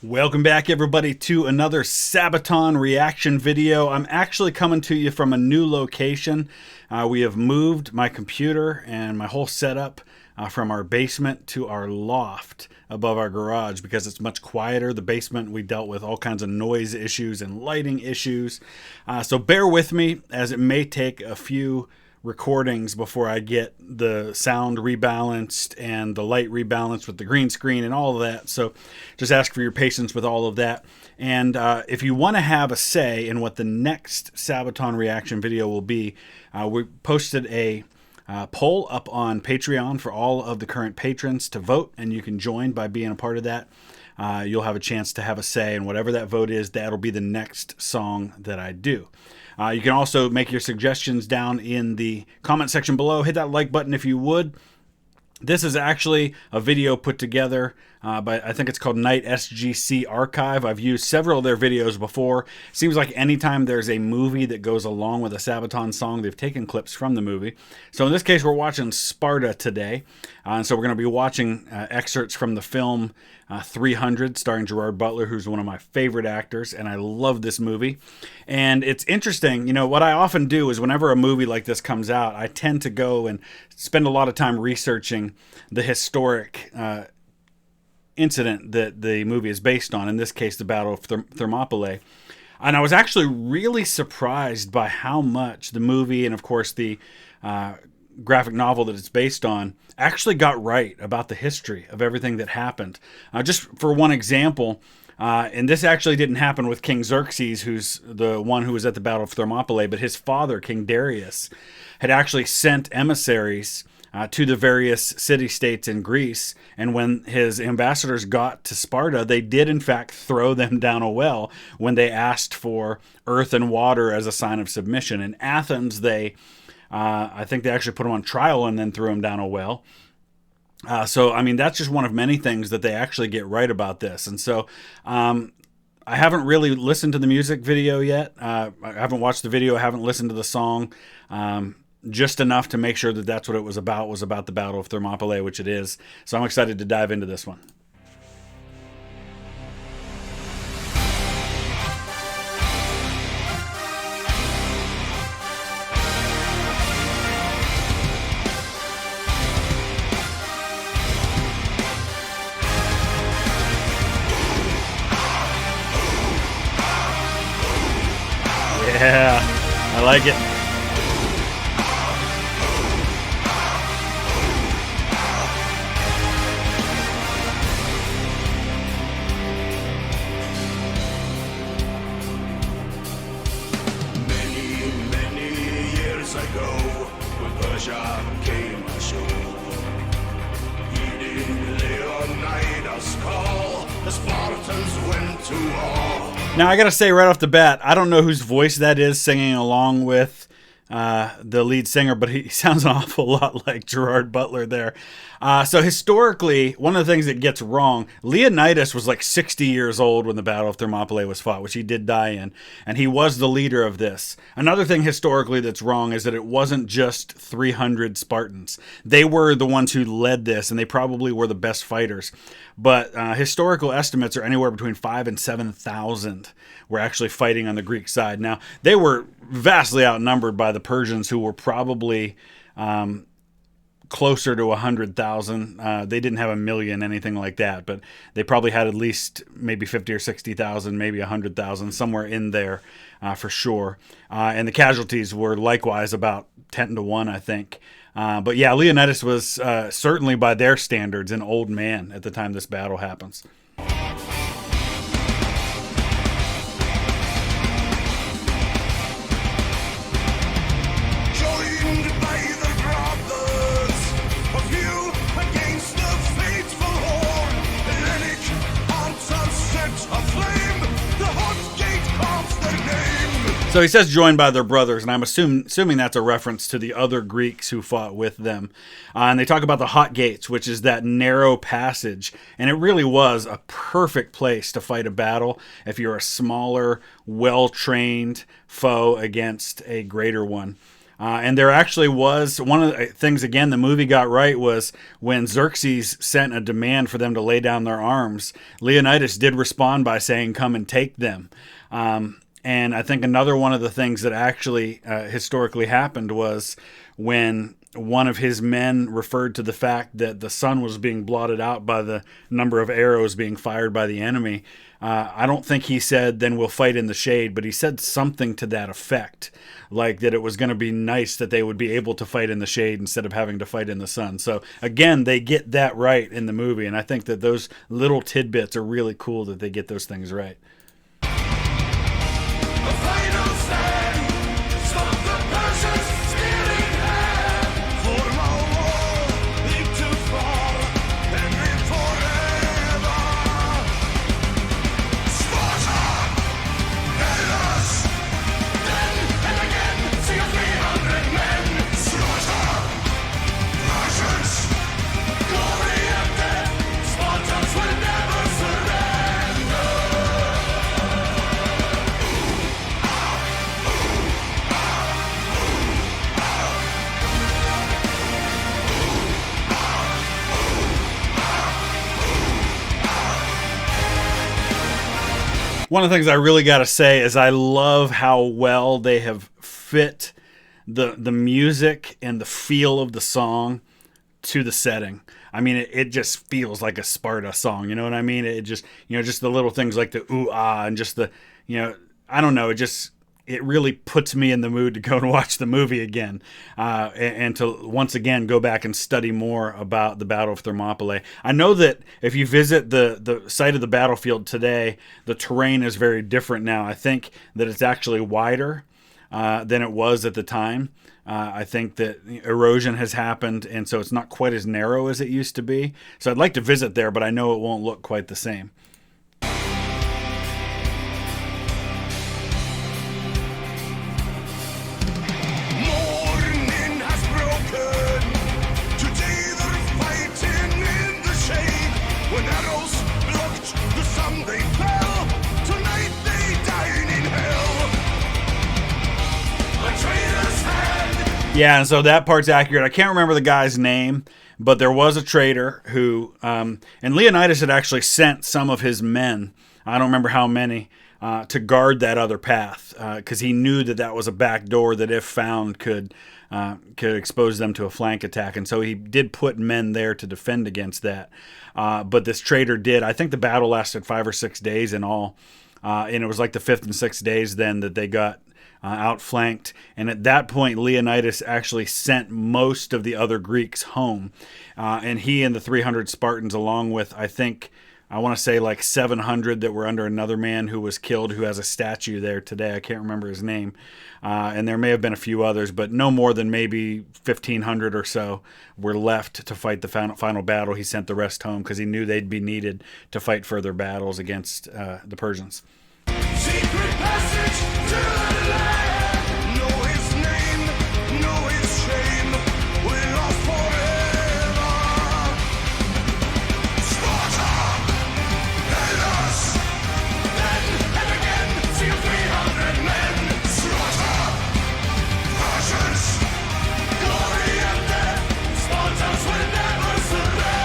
Welcome back, everybody, to another Sabaton reaction video. I'm actually coming to you from a new location. We have moved my computer and my whole setup from our basement to our loft above our garage because it's much quieter. The basement, we dealt with all kinds of noise issues and lighting issues. So bear with me, as it may take a few recordings before I get the sound rebalanced and the light rebalanced with the green screen and all of that. So just ask for your patience with all of that. And if you want to have a say in what the next Sabaton reaction video will be, we posted a poll up on Patreon for all of the current patrons to vote, and you can join by being a part of that. You'll have a chance to have a say, and whatever that vote is, that'll be the next song that I do. You can also make your suggestions down in the comment section below. Hit that like button if you would. This is actually a video put together by, I think it's called Night SGC Archive. I've used several of their videos before. Seems like anytime there's a movie that goes along with a Sabaton song, they've taken clips from the movie. So in this case, we're watching Sparta today. And so we're going to be watching excerpts from the film 300, starring Gerard Butler, who's one of my favorite actors, and I love this movie. And it's interesting, you know, what I often do is whenever a movie like this comes out, I tend to go and spend a lot of time researching the historic incident that the movie is based on, in this case, the Battle of Thermopylae. And I was actually really surprised by how much the movie, and of course the graphic novel that it's based on, actually got right about the history of everything that happened. Just for one example, and this actually didn't happen with King Xerxes, who's the one who was at the Battle of Thermopylae, but his father, King Darius, had actually sent emissaries to the various city-states in Greece, and when his ambassadors got to Sparta, they did in fact throw them down a well when they asked for earth and water as a sign of submission. In Athens, I think they actually put them on trial and then threw them down a well. So, I mean, that's just one of many things that they actually get right about this. And so, I haven't really listened to the music video yet. I haven't watched the video. I haven't listened to the song. Just enough to make sure that that's what it was about the Battle of Thermopylae, which it is. So I'm excited to dive into this one. Yeah, I like it. Many years ago, when Persia came ashore, heeding Leonidas' call, the Spartans went to war. Now, I gotta say right off the bat, I don't know whose voice that is singing along with the lead singer, but he sounds an awful lot like Gerard Butler there. So historically, one of the things that gets wrong, Leonidas was like 60 years old when the Battle of Thermopylae was fought, which he did die in, and he was the leader of this. Another thing historically that's wrong is that it wasn't just 300 Spartans. They were the ones who led this, and they probably were the best fighters. But historical estimates are anywhere between 5,000 and 7,000 were actually fighting on the Greek side. Now, they were vastly outnumbered by the Persians, who were probably closer to 100,000. They didn't have 1,000,000, anything like that, but they probably had at least maybe 50 or 60,000, maybe 100,000, somewhere in there for sure. And the casualties were likewise about 10 to 1, I think. But yeah, Leonidas was certainly, by their standards, an old man at the time this battle happens. So he says joined by their brothers, and I'm assuming that's a reference to the other Greeks who fought with them. And they talk about the hot gates, which is that narrow passage. And it really was a perfect place to fight a battle if you're a smaller, well-trained foe against a greater one. And there actually was one of the things, again, the movie got right was when Xerxes sent a demand for them to lay down their arms, Leonidas did respond by saying, "Come and take them." And I think another one of the things that actually historically happened was when one of his men referred to the fact that the sun was being blotted out by the number of arrows being fired by the enemy. I don't think he said, "Then we'll fight in the shade," but he said something to that effect, like that it was going to be nice that they would be able to fight in the shade instead of having to fight in the sun. So again, they get that right in the movie, and I think that those little tidbits are really cool that they get those things right. The final stand. Stop the Persians stealing land. For our war, leap to fall and live forever. Sparta, Hellas, then and again, see 300 men. Slaughter, Persians, glory and death. Spartans will never surrender. One of the things I really got to say is I love how well they have fit the music and the feel of the song to the setting. I mean, it just feels like a Sparta song. You know what I mean? It just, just the little things like the ooh ah and just the, I don't know. It really puts me in the mood to go and watch the movie again, and to once again go back and study more about the Battle of Thermopylae. I know that if you visit the site of the battlefield today, the terrain is very different now. I think that it's actually wider than it was at the time. I think that erosion has happened, and so it's not quite as narrow as it used to be. So I'd like to visit there, but I know it won't look quite the same. Morning has broken. Today they're fighting in the shade. When arrows blocked the sun, they fell. Tonight they dine in hell. A traitor's hand. Yeah, and so that part's accurate. I can't remember the guy's name, but there was a traitor who, and Leonidas had actually sent some of his men, I don't remember how many, to guard that other path, because he knew that that was a back door that, if found, could expose them to a flank attack. And so he did put men there to defend against that. But this traitor did. I think the battle lasted 5 or 6 days in all, and it was like the 5th and 6th days then that they got outflanked, and at that point Leonidas actually sent most of the other Greeks home, and he and the 300 Spartans, along with I want to say like 700 that were under another man who was killed, who has a statue there today. I can't remember his name, and there may have been a few others, but no more than maybe 1,500 or so were left to fight the final battle. He sent the rest home because he knew they'd be needed to fight further battles against the Persians. Secret passage to the land. Know his name, know his shame. We're lost forever. Sparta, Hellas, then and again, see 300 men. Slaughter, Persians, glory and death. Spartans will never surrender.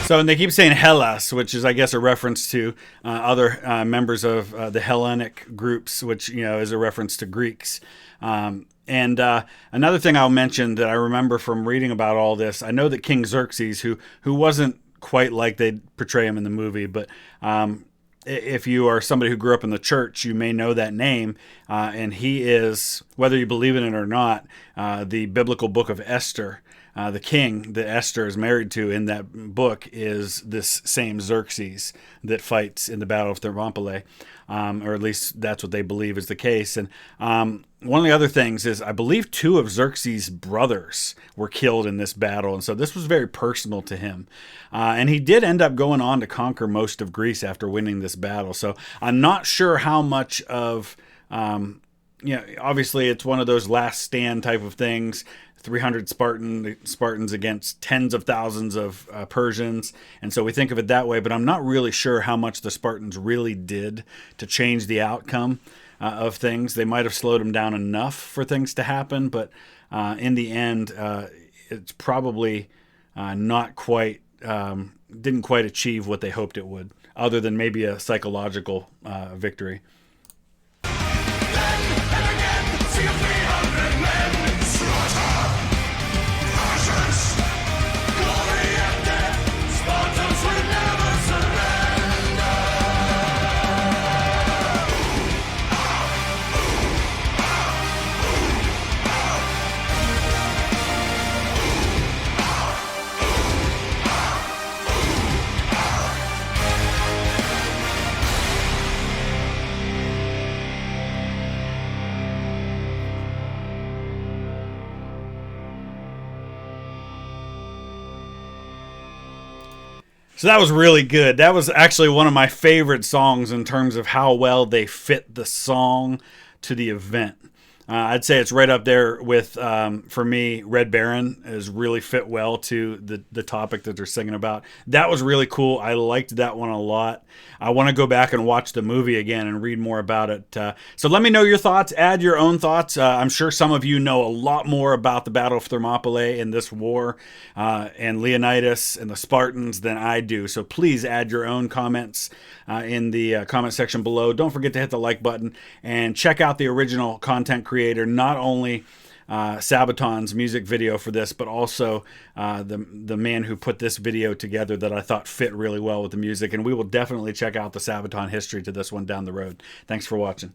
So, and they keep saying Hellas, which is, I guess, a reference to other members of the Hellenic groups, which, is a reference to Greeks. And another thing I'll mention that I remember from reading about all this, I know that King Xerxes, who wasn't quite like they portray him in the movie, but if you are somebody who grew up in the church, you may know that name. And he is, whether you believe in it or not, the biblical book of Esther. The king that Esther is married to in that book is this same Xerxes that fights in the Battle of Thermopylae, or at least that's what they believe is the case. And one of the other things is I believe 2 of Xerxes' brothers were killed in this battle, and so this was very personal to him. And he did end up going on to conquer most of Greece after winning this battle. So I'm not sure how much of obviously it's one of those last stand type of things. 300 Spartans against tens of thousands of Persians. And so we think of it that way, but I'm not really sure how much the Spartans really did to change the outcome of things. They might have slowed them down enough for things to happen, but in the end, it's probably not quite, didn't quite achieve what they hoped it would, other than maybe a psychological victory. So that was really good. That was actually one of my favorite songs in terms of how well they fit the song to the event. I'd say it's right up there with, for me, Red Baron is really fit well to the topic that they're singing about. That was really cool. I liked that one a lot. I want to go back and watch the movie again and read more about it. So let me know your thoughts. Add your own thoughts. I'm sure some of you know a lot more about the Battle of Thermopylae and this war and Leonidas and the Spartans than I do. So please add your own comments in the comment section below. Don't forget to hit the like button and check out the original content creator, not only Sabaton's music video for this, but also the man who put this video together that I thought fit really well with the music. And we will definitely check out the Sabaton history to this one down the road. Thanks for watching.